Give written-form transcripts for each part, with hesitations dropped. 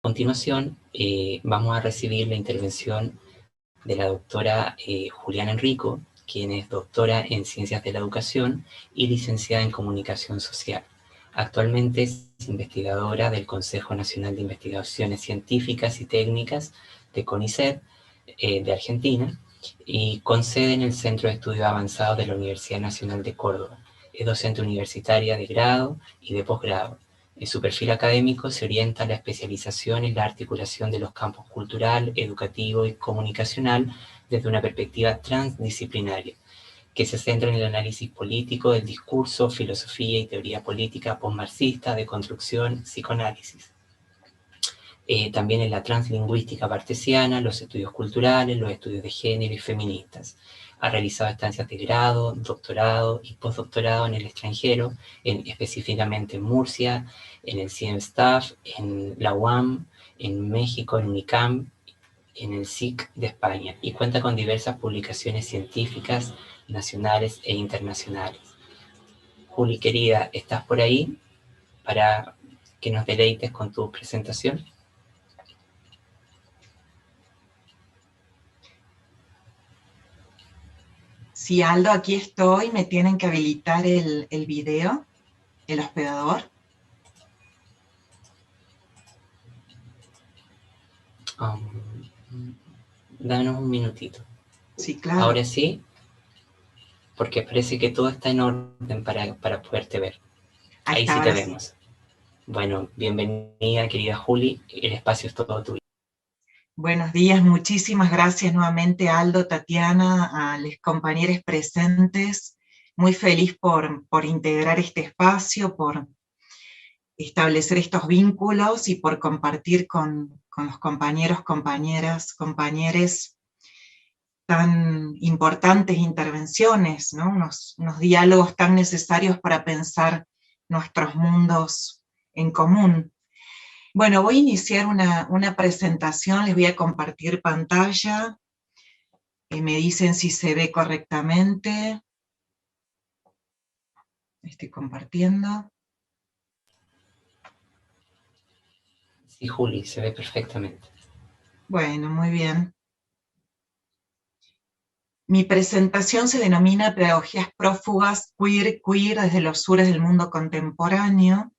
continuación, vamos a recibir la intervención de la doctora Juliana Enrico, quien es doctora en Ciencias de la Educación y licenciada en Comunicación Social. Actualmente es investigadora del Consejo Nacional de Investigaciones Científicas y Técnicas de CONICET de Argentina y con sede en el Centro de Estudios Avanzados de la Universidad Nacional de Córdoba. Es docente universitaria de grado y de posgrado. En su perfil académico se orienta a la especialización en la articulación de los campos cultural, educativo y comunicacional desde una perspectiva transdisciplinaria, que se centra en el análisis político del discurso, filosofía y teoría política postmarxista, de construcción, psicoanálisis. También en la translingüística cartesiana, los estudios culturales, los estudios de género y feministas. Ha realizado estancias de grado, doctorado y postdoctorado en el extranjero, específicamente en Murcia, en el CIEMSTAF, en la UAM, en México, en UNICAM, en el SIC de España, y cuenta con diversas publicaciones científicas nacionales e internacionales. Juli, querida, ¿estás por ahí para que nos deleites con tu presentación? Sí, Aldo, aquí estoy. Me tienen que habilitar el video, el hospedador. Danos un minutito. Sí, claro. Ahora sí, porque parece que todo está en orden para poderte ver. Ahí Ahí está, sí te ahora sí. vemos. Bueno, bienvenida, querida Juli. El espacio es todo tuyo. Buenos días, muchísimas gracias nuevamente, Aldo, Tatiana, a los compañeros presentes. Muy feliz por integrar este espacio, por establecer estos vínculos y por compartir con los compañeros, compañeras, compañeres tan importantes intervenciones, ¿no? Unos diálogos tan necesarios para pensar nuestros mundos en común. Bueno, voy a iniciar una presentación, les voy a compartir pantalla, me dicen si se ve correctamente. Estoy compartiendo. Sí, Juli, se ve perfectamente. Bueno, muy bien. Mi presentación se denomina Pedagogías prófugas, queer desde los sures del mundo contemporáneo,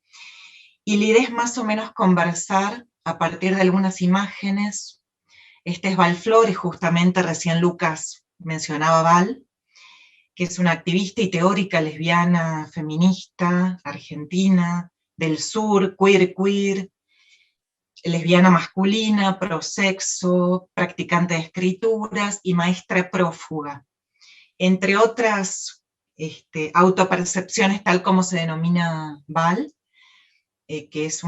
y la idea es más o menos conversar a partir de algunas imágenes. Este es Val Flores, justamente recién Lucas mencionaba a Val, que es una activista y teórica lesbiana, feminista, argentina, del sur, queer, lesbiana masculina, prosexo, practicante de escrituras y maestra prófuga. Entre otras autopercepciones, tal como se denomina Val, que es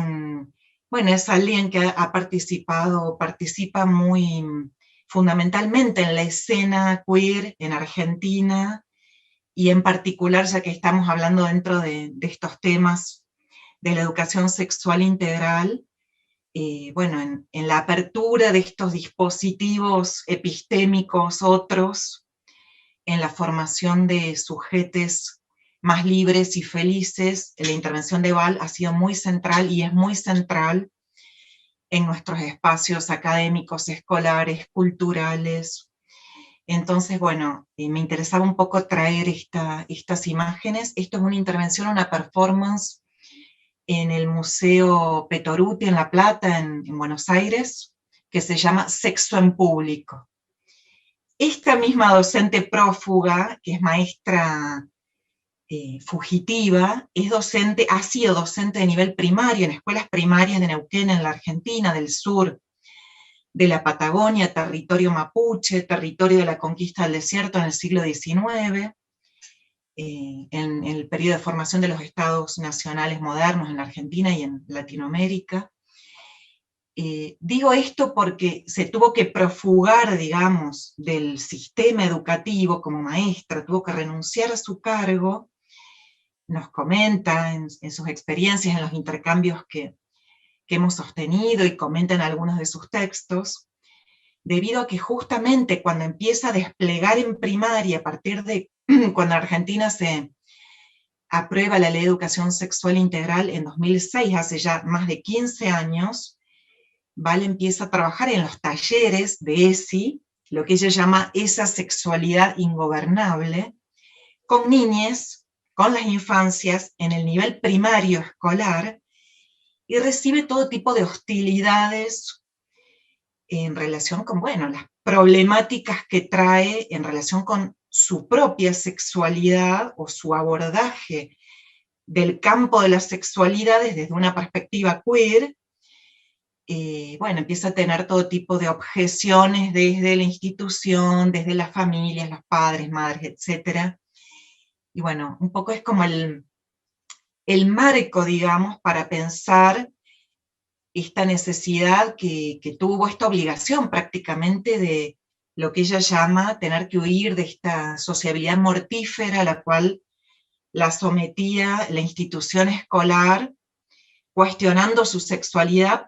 es alguien que ha participado, participa muy fundamentalmente en la escena queer en Argentina, y en particular, ya que estamos hablando dentro de estos temas de la educación sexual integral, en la apertura de estos dispositivos epistémicos otros, en la formación de sujetes más libres y felices, la intervención de Val ha sido muy central y es muy central en nuestros espacios académicos, escolares, culturales. Entonces, me interesaba un poco traer estas imágenes. Esto es una intervención, una performance en el Museo Petoruti en La Plata, en Buenos Aires, que se llama Sexo en Público. Esta misma docente prófuga, que es maestra fugitiva, es docente, ha sido docente de nivel primario en escuelas primarias de Neuquén, en la Argentina, del sur, de la Patagonia, territorio mapuche, territorio de la conquista del desierto en el siglo XIX, en el periodo de formación de los estados nacionales modernos en la Argentina y en Latinoamérica. Digo esto porque se tuvo que profugar, digamos, del sistema educativo como maestra, tuvo que renunciar a su cargo, nos comenta en sus experiencias, en los intercambios que hemos sostenido, y comenta en algunos de sus textos, debido a que justamente cuando empieza a desplegar en primaria, a partir de cuando Argentina se aprueba la Ley de Educación Sexual Integral en 2006, hace ya más de 15 años, Val empieza a trabajar en los talleres de ESI, lo que ella llama esa sexualidad ingobernable, con niñes, con las infancias, en el nivel primario escolar, y recibe todo tipo de hostilidades en relación con, bueno, las problemáticas que trae en relación con su propia sexualidad o su abordaje del campo de las sexualidades desde una perspectiva queer. Bueno, empieza a tener todo tipo de objeciones desde la institución, desde las familias, los padres, madres, etc. Y bueno, un poco es como el marco, digamos, para pensar esta necesidad que tuvo, esta obligación prácticamente de lo que ella llama tener que huir de esta sociabilidad mortífera a la cual la sometía la institución escolar, cuestionando su sexualidad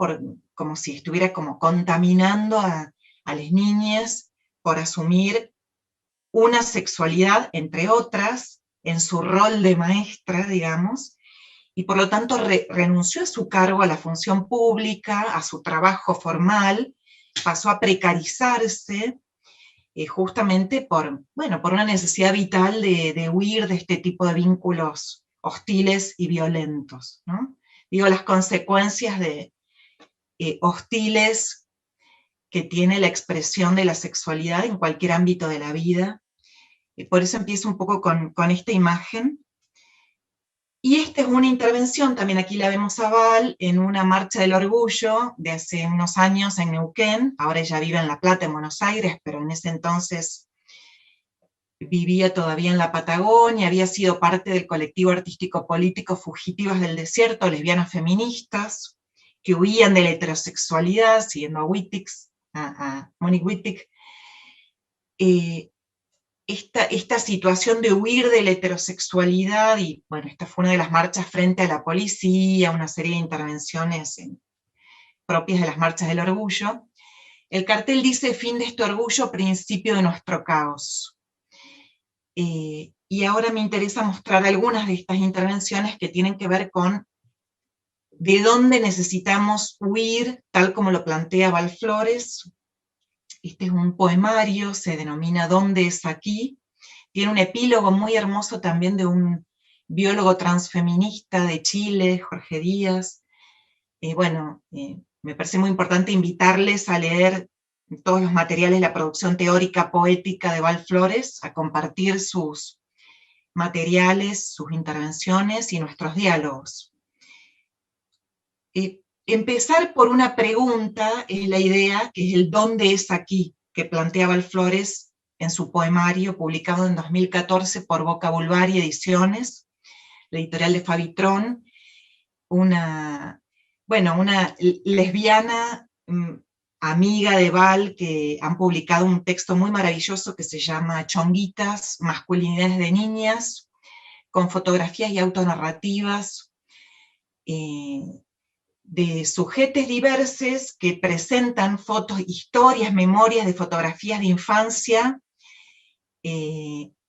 como si estuviera como contaminando a las niñas por asumir una sexualidad, entre otras, en su rol de maestra, digamos, y por lo tanto renunció a su cargo, a la función pública, a su trabajo formal, pasó a precarizarse, justamente por una necesidad vital de huir de este tipo de vínculos hostiles y violentos, ¿no? Digo, las consecuencias hostiles que tiene la expresión de la sexualidad en cualquier ámbito de la vida. Y por eso empiezo un poco con esta imagen. Y esta es una intervención, también aquí la vemos a Val, en una marcha del orgullo de hace unos años en Neuquén. Ahora ella vive en La Plata, en Buenos Aires, pero en ese entonces vivía todavía en la Patagonia, había sido parte del colectivo artístico-político Fugitivas del Desierto, lesbianas feministas, que huían de la heterosexualidad, siguiendo a Monique Wittig. Esta situación de huir de la heterosexualidad, y bueno, esta fue una de las marchas frente a la policía, una serie de intervenciones propias de las marchas del orgullo. El cartel dice: fin de este orgullo, principio de nuestro caos. Y ahora me interesa mostrar algunas de estas intervenciones que tienen que ver con de dónde necesitamos huir, tal como lo plantea Val Flores. Este es un poemario, se denomina ¿Dónde es aquí? Tiene un epílogo muy hermoso también de un biólogo transfeminista de Chile, Jorge Díaz. Me parece muy importante invitarles a leer todos los materiales de la producción teórica poética de Val Flores, a compartir sus materiales, sus intervenciones y nuestros diálogos. Empezar por una pregunta es la idea, que es el ¿dónde es aquí?, que plantea Val Flores en su poemario, publicado en 2014 por Boca Bulvari Ediciones, la editorial de Fabitron, una lesbiana amiga de Val, que han publicado un texto muy maravilloso que se llama Chonguitas, masculinidades de niñas, con fotografías y autonarrativas de sujetos diversos que presentan fotos, historias, memorias de fotografías de infancia,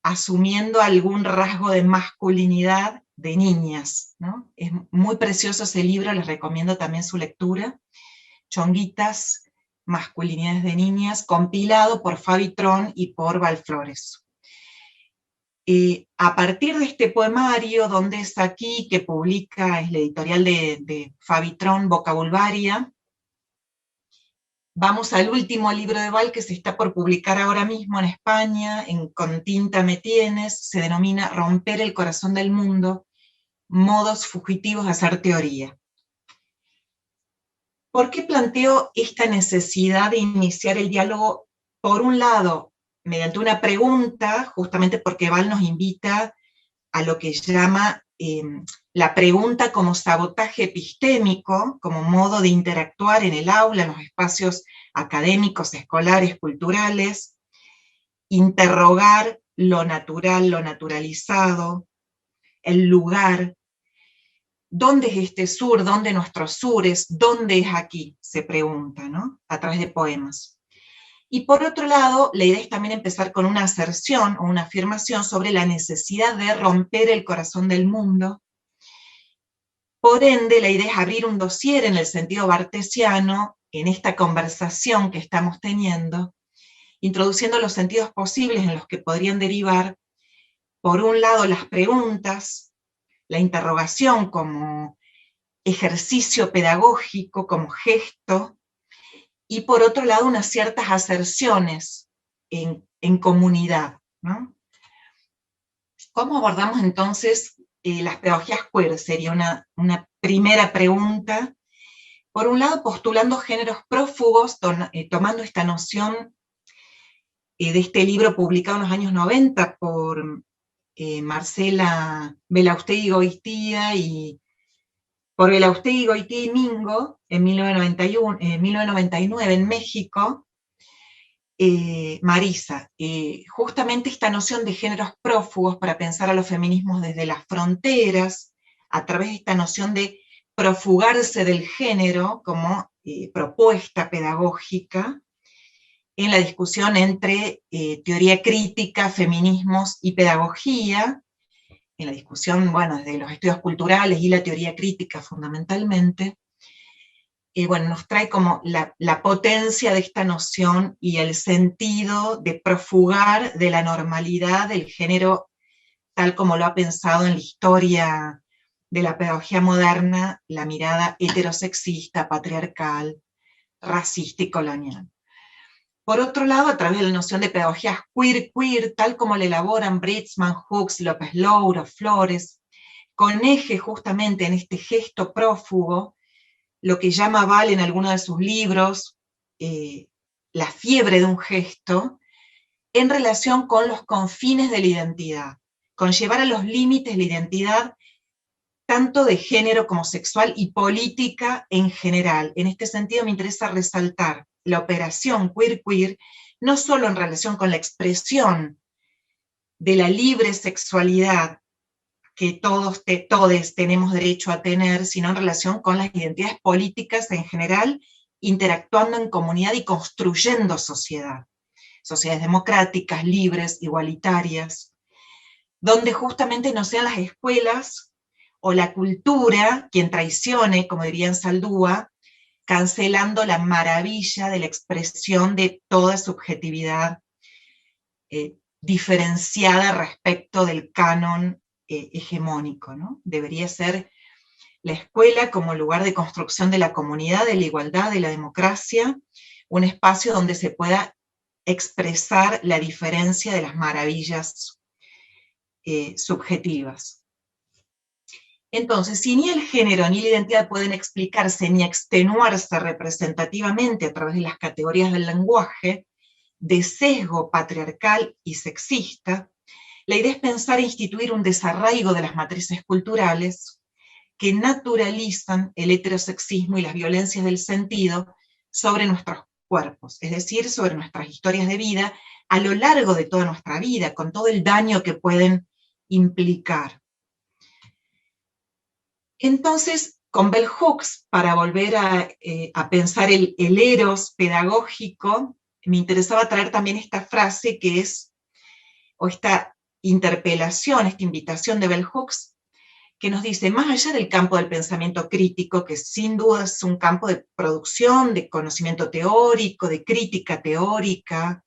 asumiendo algún rasgo de masculinidad de niñas, ¿no? Es muy precioso ese libro, les recomiendo también su lectura, Chonguitas, masculinidades de niñas, compilado por Fabitron y por Val Flores. A partir de este poemario, ¿Dónde es aquí?, que publica, es la editorial de Fabitron, Boca Bulvaria, vamos al último libro de Val que se está por publicar ahora mismo en España, Con tinta me tienes, se denomina Romper el corazón del mundo, modos fugitivos de hacer teoría. ¿Por qué planteo esta necesidad de iniciar el diálogo? Por un lado, mediante una pregunta, justamente porque Val nos invita a lo que llama la pregunta como sabotaje epistémico, como modo de interactuar en el aula, en los espacios académicos, escolares, culturales, interrogar lo natural, lo naturalizado, el lugar. ¿Dónde es este sur? ¿Dónde nuestros sures? ¿Dónde es aquí? Se pregunta, ¿no? A través de poemas. Y por otro lado, la idea es también empezar con una aserción o una afirmación sobre la necesidad de romper el corazón del mundo. Por ende, la idea es abrir un dossier en el sentido bartesiano en esta conversación que estamos teniendo, introduciendo los sentidos posibles en los que podrían derivar, por un lado, las preguntas, la interrogación como ejercicio pedagógico, como gesto, y por otro lado, unas ciertas aserciones en comunidad, ¿no? ¿Cómo abordamos entonces las pedagogías queer? Sería una primera pregunta. Por un lado, postulando géneros prófugos, tomando esta noción de este libro publicado en los años 90 por Marcela Belaustegui-Goitia y por Belaustegui-Goitia y Mingo en 1999 en México, Marisa, justamente esta noción de géneros prófugos para pensar a los feminismos desde las fronteras, a través de esta noción de profugarse del género como propuesta pedagógica en la discusión entre teoría crítica, feminismos y pedagogía, en la discusión, bueno, desde los estudios culturales y la teoría crítica fundamentalmente. Bueno, nos trae como la potencia de esta noción y el sentido de profugar de la normalidad del género tal como lo ha pensado en la historia de la pedagogía moderna, la mirada heterosexista, patriarcal, racista y colonial. Por otro lado, a través de la noción de pedagogías queer, tal como la elaboran Britzman, Hooks, López Louro, Flores, con eje justamente en este gesto prófugo, lo que llama Val en alguno de sus libros, la fiebre de un gesto, en relación con los confines de la identidad, con llevar a los límites la identidad tanto de género como sexual y política en general. En este sentido me interesa resaltar la operación queer, no solo en relación con la expresión de la libre sexualidad que todos tenemos derecho a tener, sino en relación con las identidades políticas en general, interactuando en comunidad y construyendo sociedad. Sociedades democráticas, libres, igualitarias, donde justamente no sean las escuelas o la cultura quien traicione, como diría en Saldúa, cancelando la maravilla de la expresión de toda subjetividad diferenciada respecto del canon hegemónico, ¿no? Debería ser la escuela como lugar de construcción de la comunidad, de la igualdad, de la democracia, un espacio donde se pueda expresar la diferencia de las maravillas subjetivas. Entonces, si ni el género ni la identidad pueden explicarse ni extenuarse representativamente a través de las categorías del lenguaje, de sesgo patriarcal y sexista, la idea es pensar e instituir un desarraigo de las matrices culturales que naturalizan el heterosexismo y las violencias del sentido sobre nuestros cuerpos, es decir, sobre nuestras historias de vida a lo largo de toda nuestra vida, con todo el daño que pueden implicar. Entonces, con Bell Hooks, para volver a pensar el eros pedagógico, me interesaba traer también esta frase que es, o esta interpelación, esta invitación de Bell Hooks, que nos dice, más allá del campo del pensamiento crítico, que sin duda es un campo de producción, de conocimiento teórico, de crítica teórica,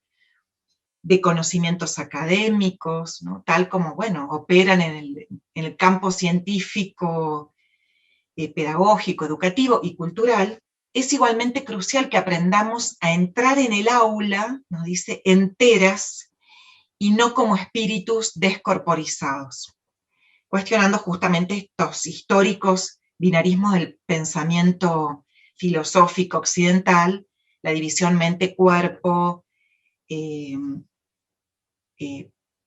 de conocimientos académicos, ¿no? Tal como, bueno, operan en el campo científico, pedagógico, educativo y cultural, es igualmente crucial que aprendamos a entrar en el aula, nos dice, enteras y no como espíritus descorporizados, cuestionando justamente estos históricos binarismos del pensamiento filosófico occidental, la división mente-cuerpo,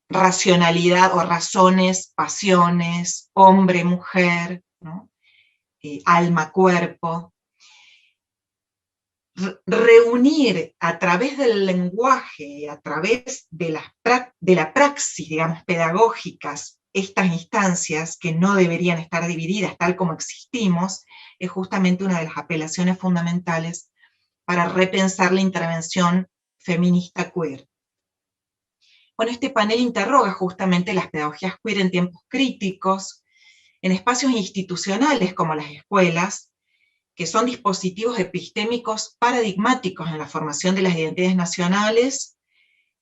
racionalidad o razones, pasiones, hombre-mujer, ¿no? Alma-cuerpo. Reunir a través del lenguaje, a través de la praxis, digamos, pedagógicas, estas instancias que no deberían estar divididas tal como existimos, es justamente una de las apelaciones fundamentales para repensar la intervención feminista queer. Bueno, este panel interroga justamente las pedagogías queer en tiempos críticos, en espacios institucionales como las escuelas, que son dispositivos epistémicos paradigmáticos en la formación de las identidades nacionales,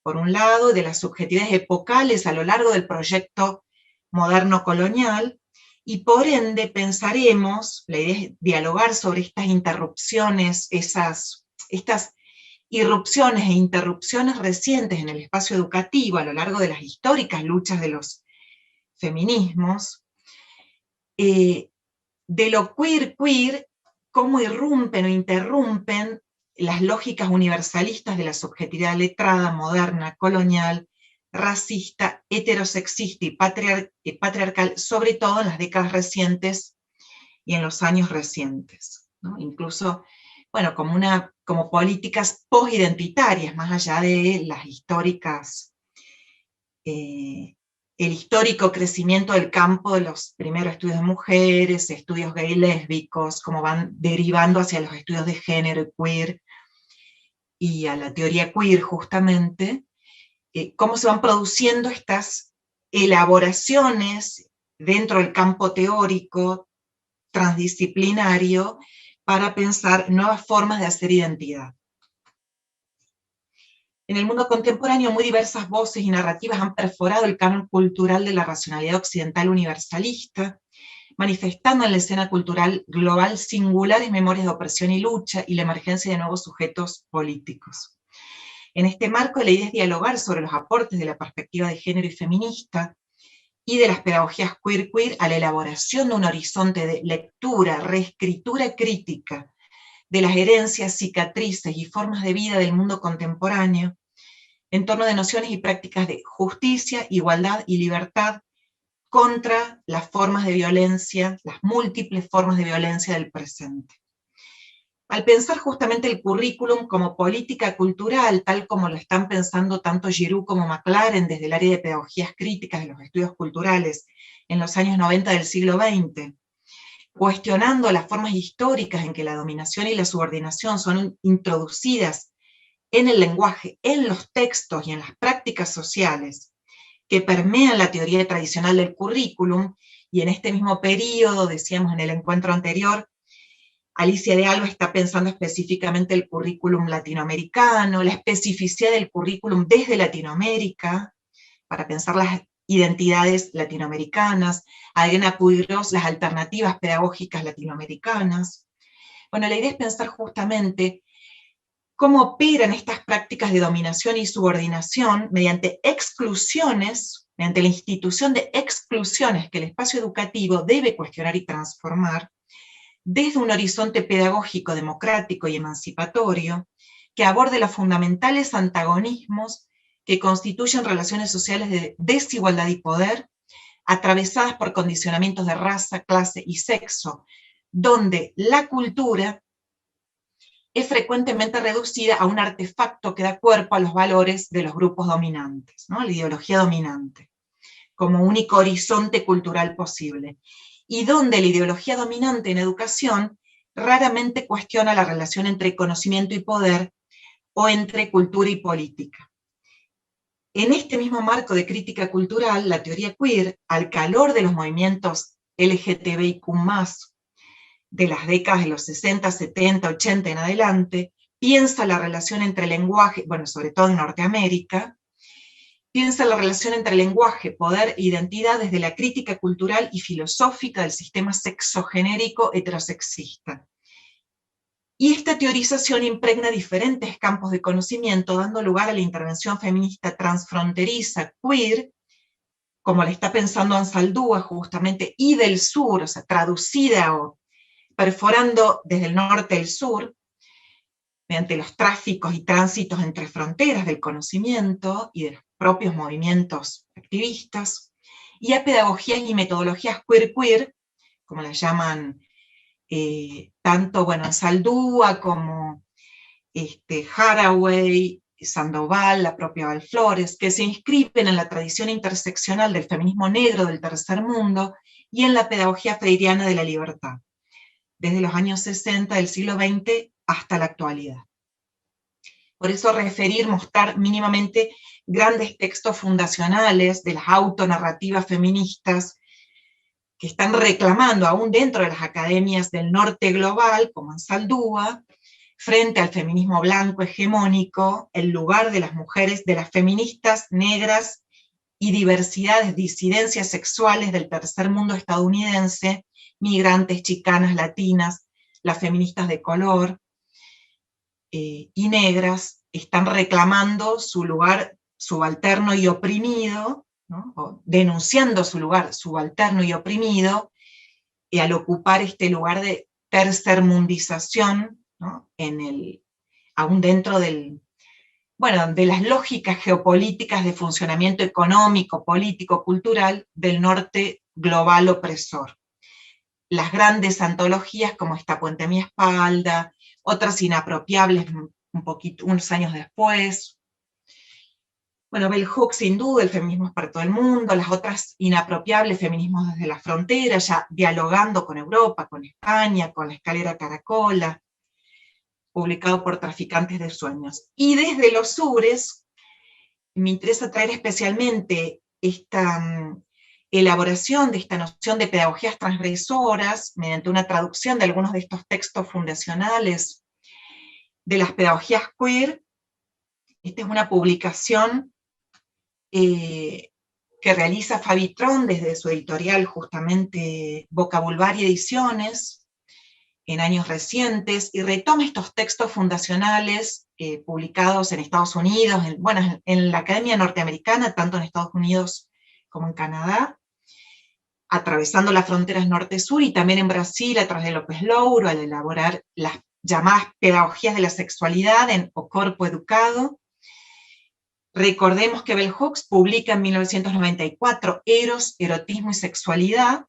por un lado, de las subjetividades epocales a lo largo del proyecto moderno colonial, y por ende pensaremos, la idea es dialogar sobre estas interrupciones, estas irrupciones e interrupciones recientes en el espacio educativo a lo largo de las históricas luchas de los feminismos, de lo queer, cómo irrumpen o interrumpen las lógicas universalistas de la subjetividad letrada, moderna, colonial, racista, heterosexista y patriarcal, sobre todo en las décadas recientes y en los años recientes, ¿no? Incluso, bueno, como políticas posidentitarias, más allá de las históricas, el histórico crecimiento del campo de los primeros estudios de mujeres, estudios gay lésbicos, cómo van derivando hacia los estudios de género y queer, y a la teoría queer justamente, cómo se van produciendo estas elaboraciones dentro del campo teórico transdisciplinario para pensar nuevas formas de hacer identidad. En el mundo contemporáneo, muy diversas voces y narrativas han perforado el canon cultural de la racionalidad occidental universalista, manifestando en la escena cultural global singulares memorias de opresión y lucha y la emergencia de nuevos sujetos políticos. En este marco, la idea es dialogar sobre los aportes de la perspectiva de género y feminista y de las pedagogías queer a la elaboración de un horizonte de lectura, reescritura crítica de las herencias, cicatrices y formas de vida del mundo contemporáneo en torno de nociones y prácticas de justicia, igualdad y libertad contra las formas de violencia, las múltiples formas de violencia del presente. Al pensar justamente el currículum como política cultural, tal como lo están pensando tanto Giroux como McLaren desde el área de pedagogías críticas de los estudios culturales en los años 90 del siglo XX, cuestionando las formas históricas en que la dominación y la subordinación son introducidas en el lenguaje, en los textos y en las prácticas sociales que permean la teoría tradicional del currículum, y en este mismo periodo, decíamos en el encuentro anterior, Alicia de Alba está pensando específicamente el currículum latinoamericano, la especificidad del currículum desde Latinoamérica, para pensar las identidades latinoamericanas, Adriana Puigros, las alternativas pedagógicas latinoamericanas. Bueno, la idea es pensar justamente cómo operan estas prácticas de dominación y subordinación mediante exclusiones, mediante la institución de exclusiones que el espacio educativo debe cuestionar y transformar, desde un horizonte pedagógico, democrático y emancipatorio, que aborde los fundamentales antagonismos que constituyen relaciones sociales de desigualdad y poder, atravesadas por condicionamientos de raza, clase y sexo, donde la cultura es frecuentemente reducida a un artefacto que da cuerpo a los valores de los grupos dominantes, ¿no? La ideología dominante, como único horizonte cultural posible, y donde la ideología dominante en educación raramente cuestiona la relación entre conocimiento y poder o entre cultura y política. En este mismo marco de crítica cultural, la teoría queer, al calor de los movimientos LGTBIQ+, de las décadas de los 60, 70, 80 en adelante, piensa la relación entre lenguaje, bueno, sobre todo en Norteamérica, piensa la relación entre lenguaje, poder e identidad desde la crítica cultural y filosófica del sistema sexogenérico heterosexista. Y esta teorización impregna diferentes campos de conocimiento, dando lugar a la intervención feminista transfronteriza, queer, como la está pensando Ansaldúa justamente, y del sur, o sea, traducida o perforando desde el norte al sur, mediante los tráficos y tránsitos entre fronteras del conocimiento y de los propios movimientos activistas, y a pedagogías y metodologías queer, como las llaman tanto, bueno, Ansaldúa como Haraway, Sandoval, la propia Valflores, que se inscriben en la tradición interseccional del feminismo negro del tercer mundo y en la pedagogía freiriana de la libertad, desde los años 60 del siglo XX hasta la actualidad. Por eso mostrar mínimamente grandes textos fundacionales de las autonarrativas feministas que están reclamando, aún dentro de las academias del norte global, como Ansaldúa, frente al feminismo blanco hegemónico, el lugar de las mujeres, de las feministas negras y diversidades, disidencias sexuales del tercer mundo estadounidense, migrantes, chicanas, latinas, las feministas de color y negras, están reclamando su lugar subalterno y oprimido, ¿no? O denunciando su lugar subalterno y oprimido, y al ocupar este lugar de tercermundización, ¿no? Aún dentro de las lógicas geopolíticas de funcionamiento económico, político, cultural del norte global opresor. Las grandes antologías como Esta puente a mi espalda, otras inapropiables unos años después. Bueno, Bell Hooks, sin duda, El feminismo es para todo el mundo, las otras inapropiables, Feminismos desde la frontera, ya dialogando con Europa, con España, con La escalera caracola, publicado por Traficantes de Sueños. Y desde los sures, me interesa traer especialmente esta elaboración de esta noción de pedagogías transgresoras, mediante una traducción de algunos de estos textos fundacionales de las pedagogías queer. Esta es una publicación que realiza Fabi Tron desde su editorial, justamente Vocabulvaria Ediciones, en años recientes, y retoma estos textos fundacionales publicados en Estados Unidos, en la Academia Norteamericana, tanto en Estados Unidos como en Canadá, atravesando las fronteras norte-sur, y también en Brasil, a través de López Louro, al elaborar las llamadas pedagogías de la sexualidad en O Corpo Educado. Recordemos que Bell Hooks publica en 1994 Eros, Erotismo y Sexualidad,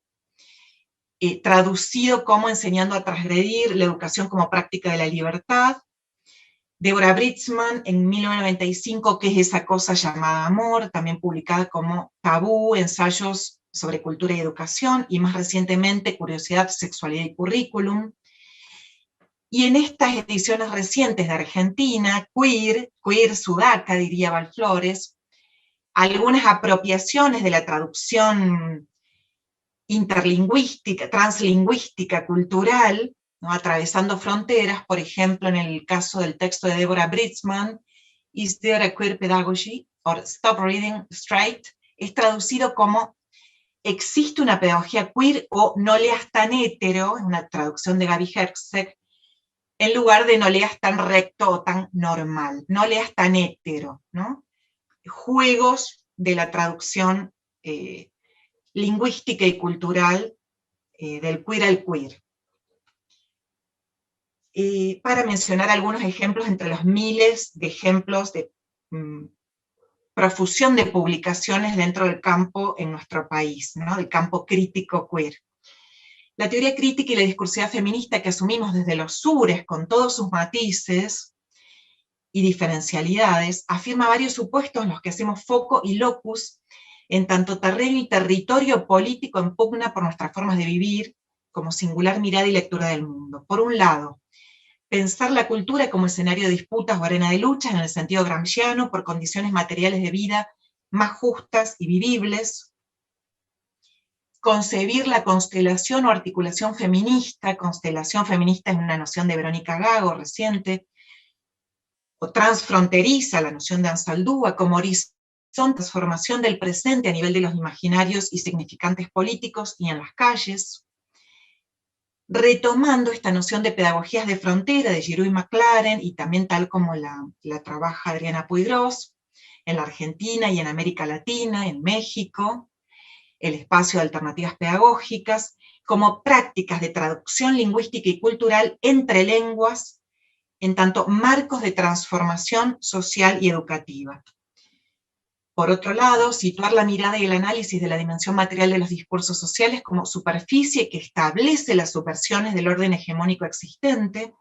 traducido como Enseñando a transgredir, la educación como práctica de la libertad. Deborah Britzman en 1995, ¿Qué es esa cosa llamada amor?, también publicada como Tabú, Ensayos sobre cultura y educación, y más recientemente Curiosidad, Sexualidad y Currículum. Y en estas ediciones recientes de Argentina, queer sudaca, diría Valflores, algunas apropiaciones de la traducción interlingüística, translingüística, cultural, ¿no? Atravesando fronteras, por ejemplo, en el caso del texto de Deborah Britzman, Is There a Queer Pedagogy? Or Stop Reading Straight, es traducido como Existe una pedagogía queer, o No leas tan hetero, es una traducción de Gaby Herzeg, en lugar de No leas tan recto o tan normal, no leas tan hetero, ¿no? Juegos de la traducción lingüística y cultural del queer al queer. Para mencionar algunos ejemplos entre los miles de ejemplos de profusión de publicaciones dentro del campo en nuestro país, ¿no? Del campo crítico queer. La teoría crítica y la discursividad feminista que asumimos desde los sures, con todos sus matices y diferencialidades, afirma varios supuestos en los que hacemos foco y locus, en tanto terreno y territorio político en pugna por nuestras formas de vivir, como singular mirada y lectura del mundo. Por un lado, pensar la cultura como escenario de disputas o arena de luchas en el sentido gramsciano por condiciones materiales de vida más justas y vivibles. Concebir la constelación o articulación feminista, constelación feminista es una noción de Verónica Gago reciente, o transfronteriza, la noción de Ansaldúa, como horizonte, transformación del presente a nivel de los imaginarios y significantes políticos y en las calles, retomando esta noción de pedagogías de frontera de Giroux y McLaren, y también tal como la trabaja Adriana Puigros, en la Argentina y en América Latina, en México, el espacio de alternativas pedagógicas, como prácticas de traducción lingüística y cultural entre lenguas, en tanto marcos de transformación social y educativa. Por otro lado, situar la mirada y el análisis de la dimensión material de los discursos sociales como superficie que establece las subversiones del orden hegemónico existente,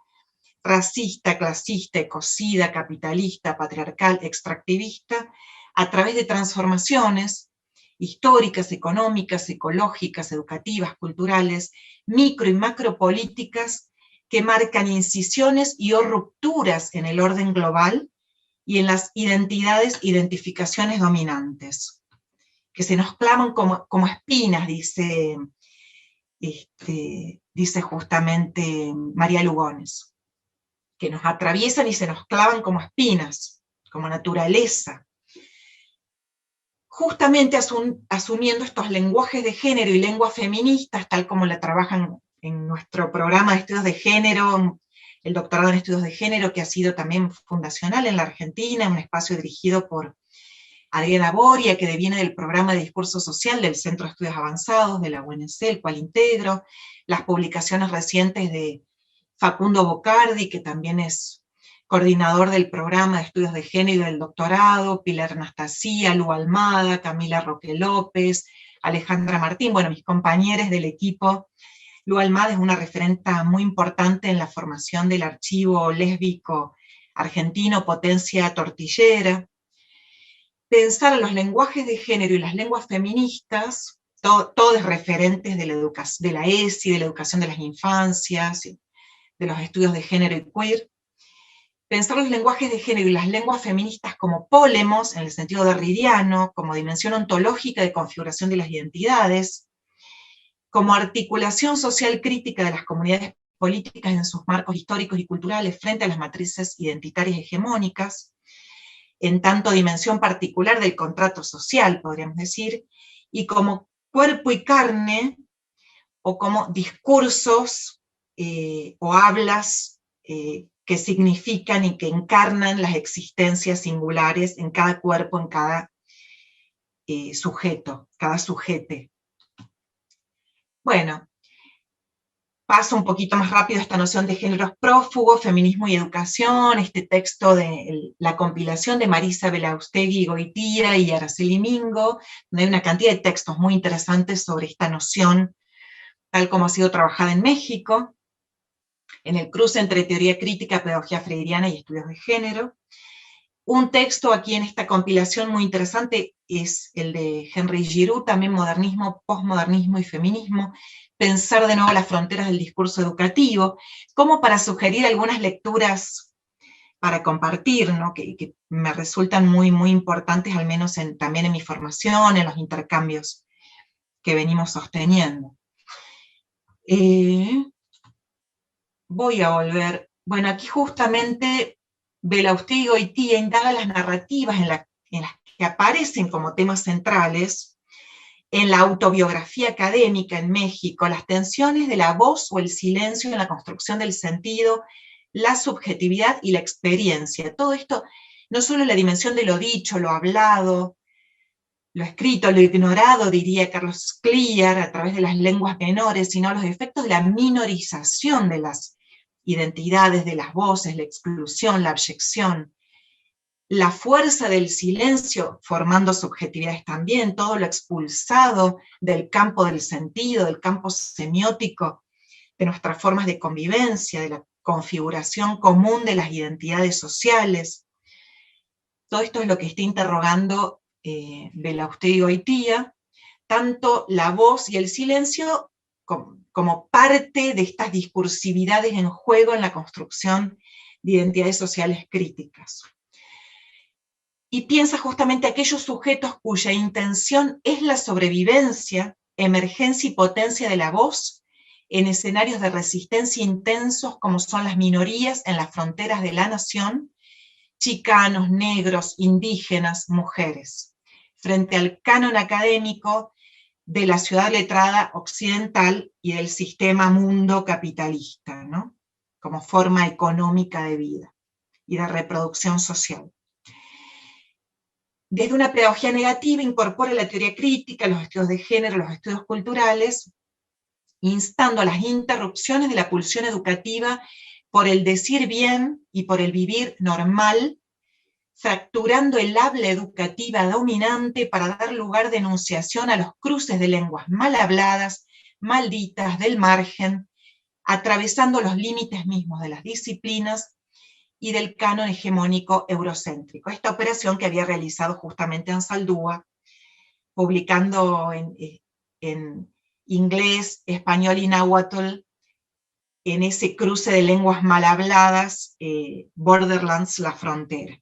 racista, clasista, ecocida, capitalista, patriarcal, extractivista, a través de transformaciones históricas, económicas, ecológicas, educativas, culturales, micro y macropolíticas que marcan incisiones y o rupturas en el orden global y en las identificaciones dominantes, que se nos claman como espinas, dice dice justamente María Lugones, que nos atraviesan y se nos clavan como espinas, como naturaleza. Justamente asumiendo estos lenguajes de género y lenguas feministas, tal como la trabajan en nuestro programa de estudios de género, el doctorado en estudios de género, que ha sido también fundacional en la Argentina, un espacio dirigido por Adriana Boria, que deviene del programa de discurso social del Centro de Estudios Avanzados de la UNC, el cual integro, las publicaciones recientes de Facundo Bocardi, que también es coordinador del programa de estudios de género del doctorado, Pilar Anastasia, Lu Almada, Camila Roque López, Alejandra Martín, bueno, mis compañeros del equipo. Lu Almada es una referente muy importante en la formación del archivo lésbico argentino Potencia Tortillera. Pensar los lenguajes de género y las lenguas feministas, todos referentes de la ESI, de la educación de las infancias, de los estudios de género y queer. Pensar los lenguajes de género y las lenguas feministas como pólemos, en el sentido derridiano, como dimensión ontológica de configuración de las identidades, como articulación social crítica de las comunidades políticas en sus marcos históricos y culturales frente a las matrices identitarias hegemónicas, en tanto dimensión particular del contrato social, podríamos decir, y como cuerpo y carne, o como discursos o hablas que significan y que encarnan las existencias singulares en cada cuerpo, en cada sujeto, cada sujete. Bueno, paso un poquito más rápido esta noción de géneros prófugos, feminismo y educación, este texto de la compilación de Marisa Belaustegui Goitía y Araceli Mingo, donde hay una cantidad de textos muy interesantes sobre esta noción, tal como ha sido trabajada en México, en el cruce entre teoría crítica, pedagogía freiriana y estudios de género. Un texto aquí en esta compilación muy interesante es el de Henry Giroux, también modernismo, posmodernismo y feminismo, pensar de nuevo las fronteras del discurso educativo, como para sugerir algunas lecturas para compartir, ¿no? que me resultan muy, muy importantes, al menos también en mi formación, en los intercambios que venimos sosteniendo. Voy a volver. Bueno, aquí justamente Belaustegui y Goitía indaga las narrativas en las que aparecen como temas centrales en la autobiografía académica en México, las tensiones de la voz o el silencio en la construcción del sentido, la subjetividad y la experiencia. Todo esto, no solo la dimensión de lo dicho, lo hablado, lo escrito, lo ignorado, diría Carlos Clear, a través de las lenguas menores, sino los efectos de la minorización de las identidades, de las voces, la exclusión, la abyección, la fuerza del silencio formando subjetividades también, todo lo expulsado del campo del sentido, del campo semiótico, de nuestras formas de convivencia, de la configuración común de las identidades sociales. Todo esto es lo que está interrogando Belaustegui Goitía, tanto la voz y el silencio como parte de estas discursividades en juego en la construcción de identidades sociales críticas. Y piensa justamente aquellos sujetos cuya intención es la sobrevivencia, emergencia y potencia de la voz en escenarios de resistencia intensos como son las minorías en las fronteras de la nación, chicanos, negros, indígenas, mujeres, frente al canon académico de la ciudad letrada occidental y del sistema mundo capitalista, ¿no? Como forma económica de vida y de reproducción social. Desde una pedagogía negativa incorpora la teoría crítica, los estudios de género, los estudios culturales, instando a las interrupciones de la pulsión educativa por el decir bien y por el vivir normal, fracturando el habla educativa dominante para dar lugar de enunciación a los cruces de lenguas mal habladas, malditas, del margen, atravesando los límites mismos de las disciplinas y del canon hegemónico eurocéntrico. Esta operación que había realizado justamente Ansaldúa, publicando en inglés, español y náhuatl, en ese cruce de lenguas mal habladas, Borderlands, la frontera.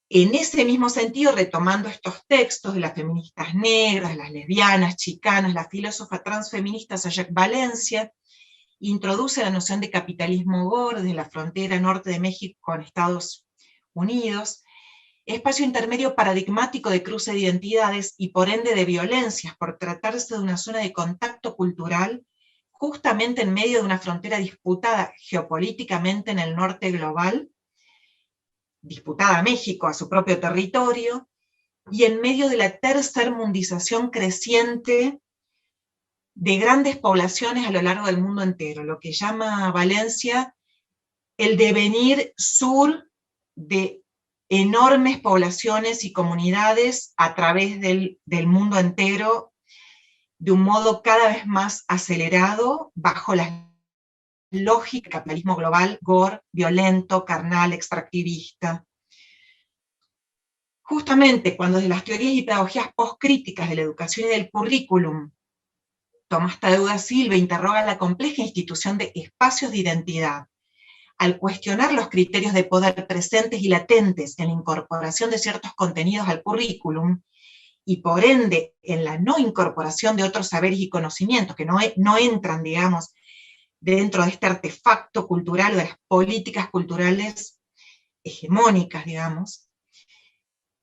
En ese mismo sentido, retomando estos textos de las feministas negras, las lesbianas, chicanas, la filósofa transfeminista Sayek Valencia introduce la noción de capitalismo gore desde la frontera norte de México con Estados Unidos, espacio intermedio paradigmático de cruce de identidades y por ende de violencias por tratarse de una zona de contacto cultural justamente en medio de una frontera disputada geopolíticamente en el norte global, disputada a México, a su propio territorio, y en medio de la tercermundización creciente de grandes poblaciones a lo largo del mundo entero, lo que llama Valencia el devenir sur de enormes poblaciones y comunidades a través del mundo entero, de un modo cada vez más acelerado, bajo la lógica del capitalismo global, gore, violento, carnal, extractivista. Justamente cuando desde las teorías y pedagogías postcríticas de la educación y del currículum, Tomás Tadeu da Silva interroga la compleja institución de espacios de identidad, al cuestionar los criterios de poder presentes y latentes en la incorporación de ciertos contenidos al currículum, y por ende en la no incorporación de otros saberes y conocimientos que no entran, digamos, dentro de este artefacto cultural o de las políticas culturales hegemónicas, digamos,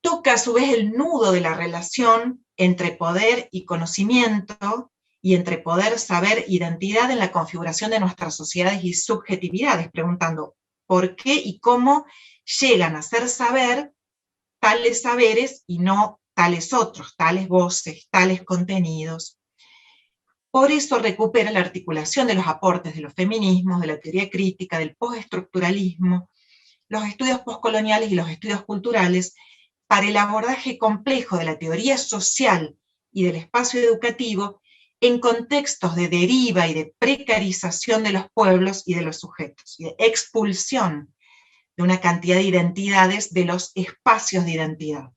toca a su vez el nudo de la relación entre poder y conocimiento, y entre poder, saber, identidad en la configuración de nuestras sociedades y subjetividades, preguntando por qué y cómo llegan a ser saber tales saberes y no tales otros, tales voces, tales contenidos. Por eso recupera la articulación de los aportes de los feminismos, de la teoría crítica, del postestructuralismo, los estudios postcoloniales y los estudios culturales para el abordaje complejo de la teoría social y del espacio educativo en contextos de deriva y de precarización de los pueblos y de los sujetos, y de expulsión de una cantidad de identidades de los espacios de identidad.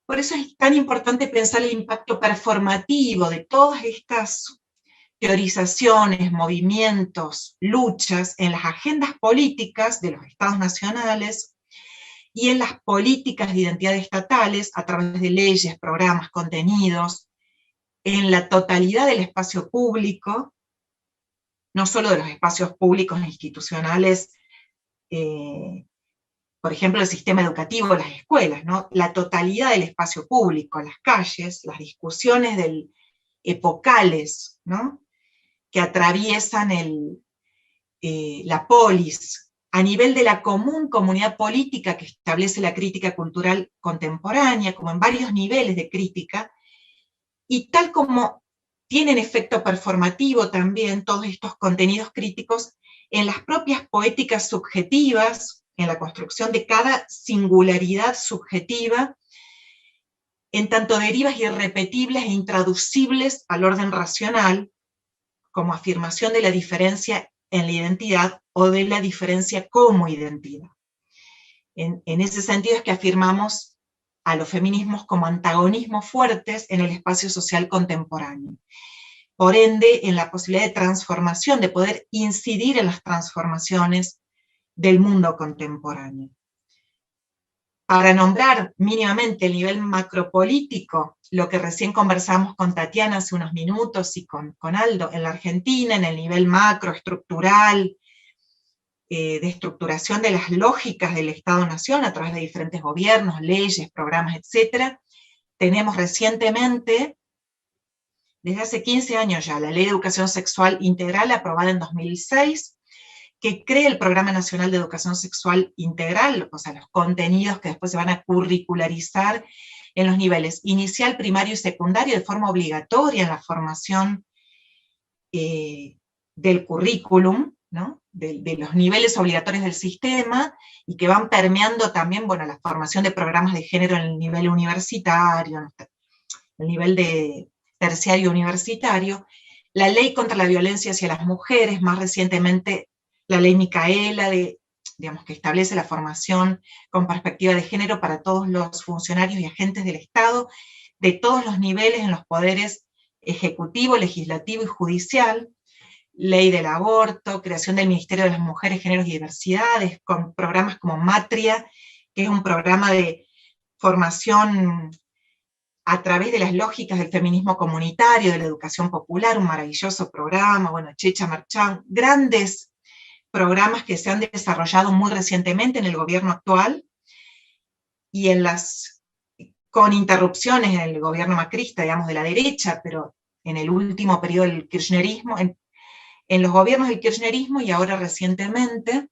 Por eso es tan importante pensar el impacto performativo de todas estas teorizaciones, movimientos, luchas en las agendas políticas de los estados nacionales y en las políticas de identidad estatales a través de leyes, programas, contenidos, en la totalidad del espacio público, no solo de los espacios públicos e institucionales, por ejemplo, el sistema educativo, las escuelas, ¿no? La totalidad del espacio público, las calles, las discusiones epocales, ¿no? Que atraviesan la polis, a nivel de la común comunidad política que establece la crítica cultural contemporánea, como en varios niveles de crítica, y tal como tienen efecto performativo también todos estos contenidos críticos en las propias poéticas subjetivas, en la construcción de cada singularidad subjetiva, en tanto derivas irrepetibles e intraducibles al orden racional, como afirmación de la diferencia en la identidad o de la diferencia como identidad. En ese sentido es que afirmamos a los feminismos como antagonismos fuertes en el espacio social contemporáneo. Por ende, en la posibilidad de transformación, de poder incidir en las transformaciones del mundo contemporáneo. Para nombrar mínimamente el nivel macropolítico, lo que recién conversamos con Tatiana hace unos minutos y con Aldo, en la Argentina, en el nivel macroestructural, de estructuración de las lógicas del Estado-Nación a través de diferentes gobiernos, leyes, programas, etc. Tenemos recientemente, desde hace 15 años ya, la Ley de Educación Sexual Integral aprobada en 2006, que crea el Programa Nacional de Educación Sexual Integral, o sea, los contenidos que después se van a curricularizar en los niveles inicial, primario y secundario de forma obligatoria en la formación del currículum, ¿no? de los niveles obligatorios del sistema, y que van permeando también, bueno, la formación de programas de género en el nivel universitario, el nivel de terciario universitario, la Ley contra la Violencia hacia las Mujeres, más recientemente la Ley Micaela, digamos, que establece la formación con perspectiva de género para todos los funcionarios y agentes del Estado, de todos los niveles en los poderes ejecutivo, legislativo y judicial, Ley del aborto, creación del Ministerio de las Mujeres, Géneros y Diversidades, con programas como Matria que es un programa de formación a través de las lógicas del feminismo comunitario, de la educación popular, un maravilloso programa, bueno, Checha Marchán, grandes programas que se han desarrollado muy recientemente en el gobierno actual y con interrupciones en el gobierno macrista, digamos, de la derecha, pero en el último periodo del kirchnerismo, en los gobiernos del kirchnerismo y ahora recientemente,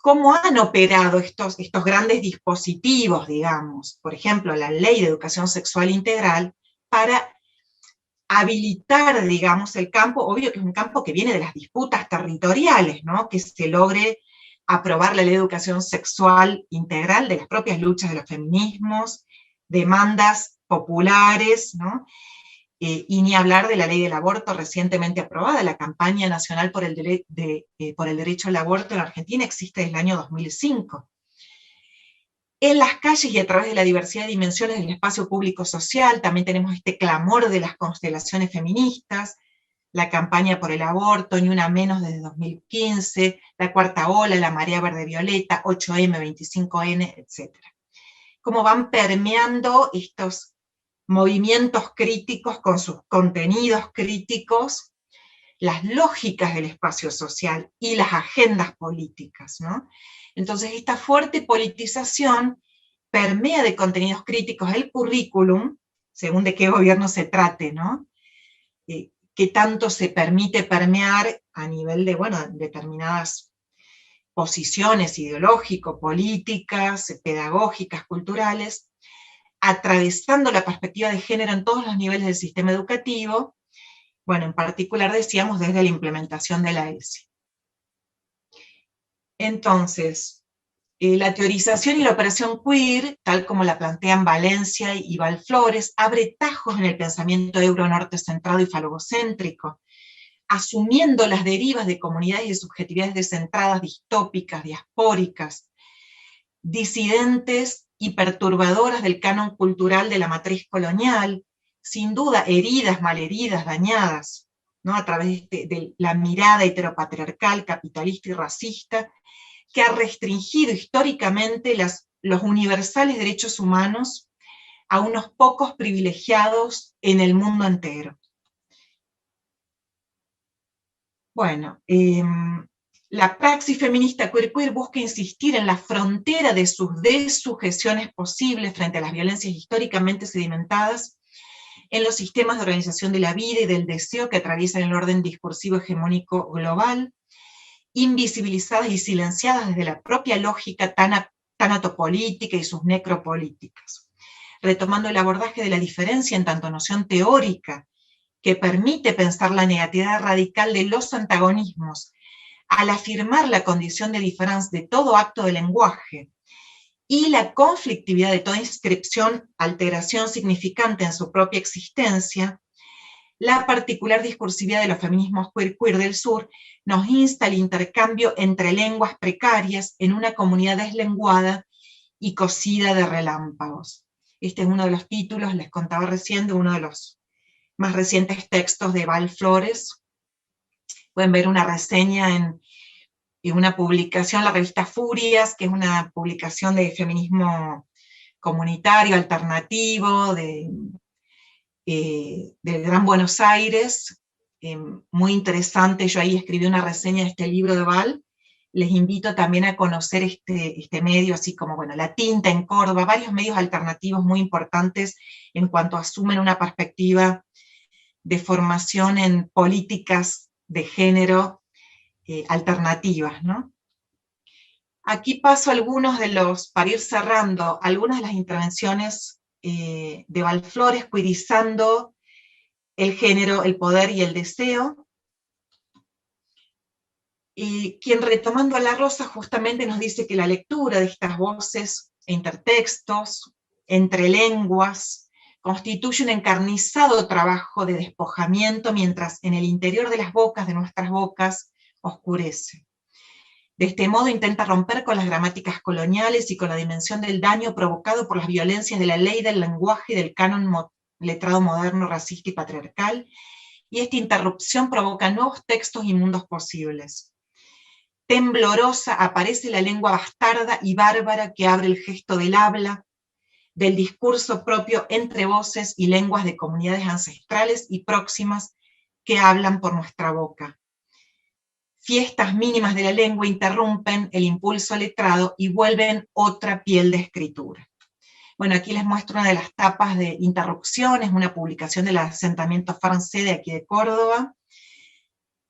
cómo han operado estos grandes dispositivos, digamos, por ejemplo, la Ley de Educación Sexual Integral, para habilitar, digamos, el campo, obvio que es un campo que viene de las disputas territoriales, ¿no? Que se logre aprobar la Ley de Educación Sexual Integral, de las propias luchas de los feminismos, demandas populares, ¿no? Y ni hablar de la ley del aborto recientemente aprobada. La campaña nacional por el derecho al aborto en Argentina existe desde el año 2005. En las calles y a través de la diversidad de dimensiones del espacio público social, también tenemos este clamor de las constelaciones feministas, la campaña por el aborto, Ni Una Menos desde 2015, la Cuarta Ola, la Marea Verde Violeta, 8M, 25N, etc. Cómo van permeando estos movimientos críticos con sus contenidos críticos, las lógicas del espacio social y las agendas políticas, ¿no? Entonces, esta fuerte politización permea de contenidos críticos el currículum, según de qué gobierno se trate, ¿no? Qué tanto se permite permear a nivel de, bueno, determinadas posiciones ideológico-políticas, pedagógicas, culturales, atravesando la perspectiva de género en todos los niveles del sistema educativo, bueno, en particular decíamos desde la implementación de la ESI. Entonces, la teorización y la operación queer, tal como la plantean Valencia y Val Flores, abre tajos en el pensamiento euro-norte centrado y falogocéntrico, asumiendo las derivas de comunidades y subjetividades descentradas, distópicas, diaspóricas, disidentes y perturbadoras del canon cultural de la matriz colonial, sin duda heridas, malheridas, dañadas, ¿no? A través de la mirada heteropatriarcal, capitalista y racista, que ha restringido históricamente los universales derechos humanos a unos pocos privilegiados en el mundo entero. Bueno, la praxis feminista queer busca insistir en la frontera de sus desujeciones posibles frente a las violencias históricamente sedimentadas en los sistemas de organización de la vida y del deseo que atraviesan el orden discursivo hegemónico global, invisibilizadas y silenciadas desde la propia lógica tanatopolítica y sus necropolíticas. Retomando el abordaje de la diferencia en tanto noción teórica que permite pensar la negatividad radical de los antagonismos al afirmar la condición de diferencia de todo acto de lenguaje y la conflictividad de toda inscripción, alteración significante en su propia existencia, la particular discursividad de los feminismos queer del sur nos insta al intercambio entre lenguas precarias en una comunidad deslenguada y cosida de relámpagos. Este es uno de los títulos, les contaba recién, de uno de los más recientes textos de Val Flores. Pueden ver una reseña en una publicación, la revista Furias, que es una publicación de feminismo comunitario, alternativo, del Gran Buenos Aires, muy interesante. Yo ahí escribí una reseña de este libro de Val. Les invito también a conocer este medio, así como, bueno, La Tinta en Córdoba, varios medios alternativos muy importantes en cuanto asumen una perspectiva de formación en políticas de género alternativas, ¿no? Aquí paso para ir cerrando, algunas de las intervenciones de Val Flores, queerizando el género, el poder y el deseo, y quien, retomando a La Rosa, justamente nos dice que la lectura de estas voces e intertextos, entre lenguas, constituye un encarnizado trabajo de despojamiento, mientras en el interior de las bocas, de nuestras bocas, oscurece. De este modo intenta romper con las gramáticas coloniales y con la dimensión del daño provocado por las violencias de la ley del lenguaje y del canon letrado moderno, racista y patriarcal, y esta interrupción provoca nuevos textos y mundos posibles. temblorosa aparece la lengua bastarda y bárbara que abre el gesto del habla, del discurso propio entre voces y lenguas de comunidades ancestrales y próximas que hablan por nuestra boca. Fiestas mínimas de la lengua interrumpen el impulso letrado y vuelven otra piel de escritura. Bueno, aquí les muestro una de las tapas de Interrupciones, una publicación del asentamiento francés de aquí de Córdoba.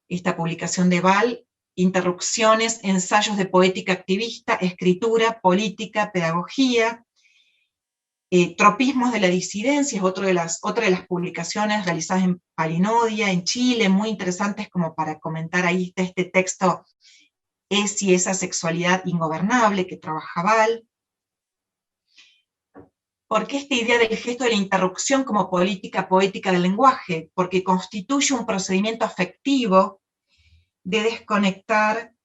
Esta publicación de Val, Interrupciones, ensayos de poética activista, escritura, política, pedagogía. Tropismos de la disidencia es otra de las publicaciones realizadas en Palinodia, en Chile, muy interesantes como para comentar. Ahí está este texto, Es y esa sexualidad ingobernable, que trabaja Val. ¿Por qué esta idea del gesto de la interrupción como política poética del lenguaje? Porque constituye un procedimiento afectivo de desconectar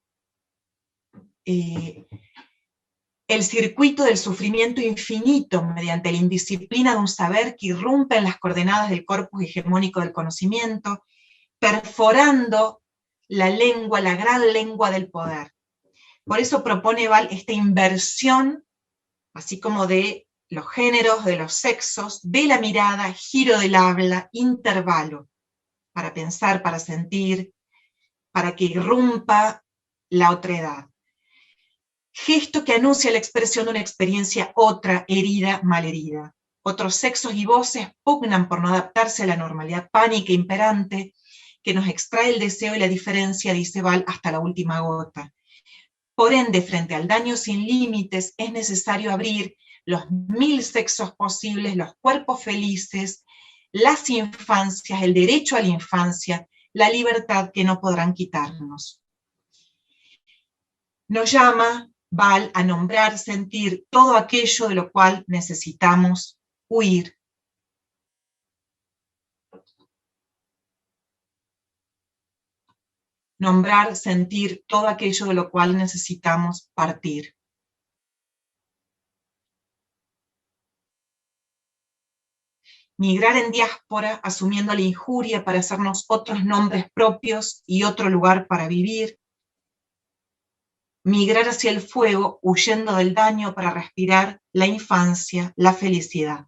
el circuito del sufrimiento infinito mediante la indisciplina de un saber que irrumpe en las coordenadas del corpus hegemónico del conocimiento, perforando la lengua, la gran lengua del poder. Por eso propone Val esta inversión, así como de los géneros, de los sexos, de la mirada, giro del habla, intervalo, para pensar, para sentir, para que irrumpa la otredad. Gesto que anuncia la expresión de una experiencia otra, herida, malherida. Otros sexos y voces pugnan por no adaptarse a la normalidad pánica imperante que nos extrae el deseo y la diferencia, dice Val, hasta la última gota. Por ende, frente al daño sin límites, es necesario abrir los 1000 sexos posibles, los cuerpos felices, las infancias, el derecho a la infancia, la libertad que no podrán quitarnos. Nos llama Val a nombrar, sentir todo aquello de lo cual necesitamos huir. Nombrar, sentir todo aquello de lo cual necesitamos partir. Migrar en diáspora, asumiendo la injuria para hacernos otros nombres propios y otro lugar para vivir. Migrar hacia el fuego, huyendo del daño para respirar la infancia, la felicidad.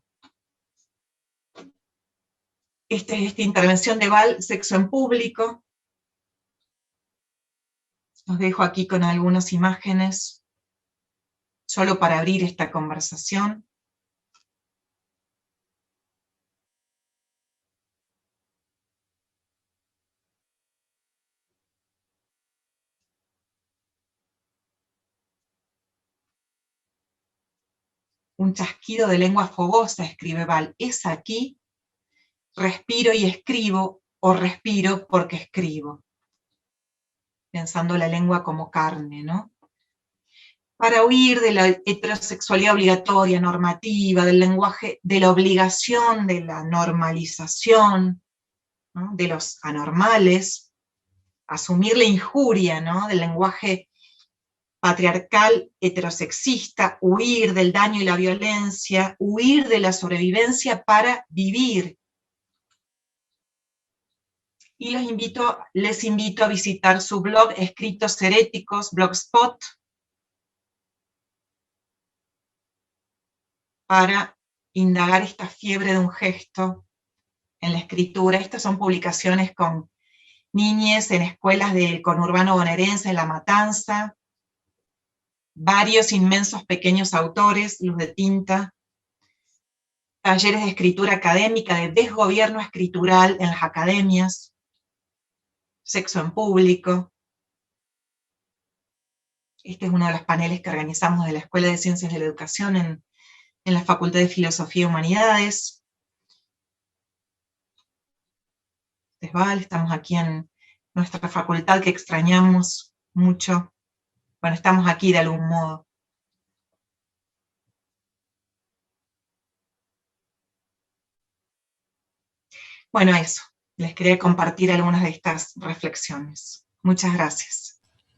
Esta es esta intervención de Val, Sexo en Público. Os dejo aquí con algunas imágenes, solo para abrir esta conversación. Un chasquido de lengua fogosa, escribe Val, es aquí, respiro y escribo, o respiro porque escribo. Pensando la lengua como carne, ¿no? Para huir de la heterosexualidad obligatoria, normativa, del lenguaje, de la obligación, de la normalización, ¿no? De los anormales, asumir la injuria, ¿no? Del lenguaje patriarcal, heterosexista, huir del daño y la violencia, huir de la sobrevivencia para vivir. Y les invito a visitar su blog Escritos Heréticos, Blogspot, para indagar esta fiebre de un gesto en la escritura. Estas son publicaciones con niñes en escuelas del conurbano bonaerense, en La Matanza, varios inmensos pequeños autores, Luz de Tinta, talleres de escritura académica, de desgobierno escritural en las academias, Sexo en Público. Este es uno de los paneles que organizamos de la Escuela de Ciencias de la Educación en la Facultad de Filosofía y Humanidades. Estamos aquí en nuestra facultad que extrañamos mucho. Bueno, estamos aquí de algún modo. Bueno, eso. Les quería compartir algunas de estas reflexiones. Muchas gracias.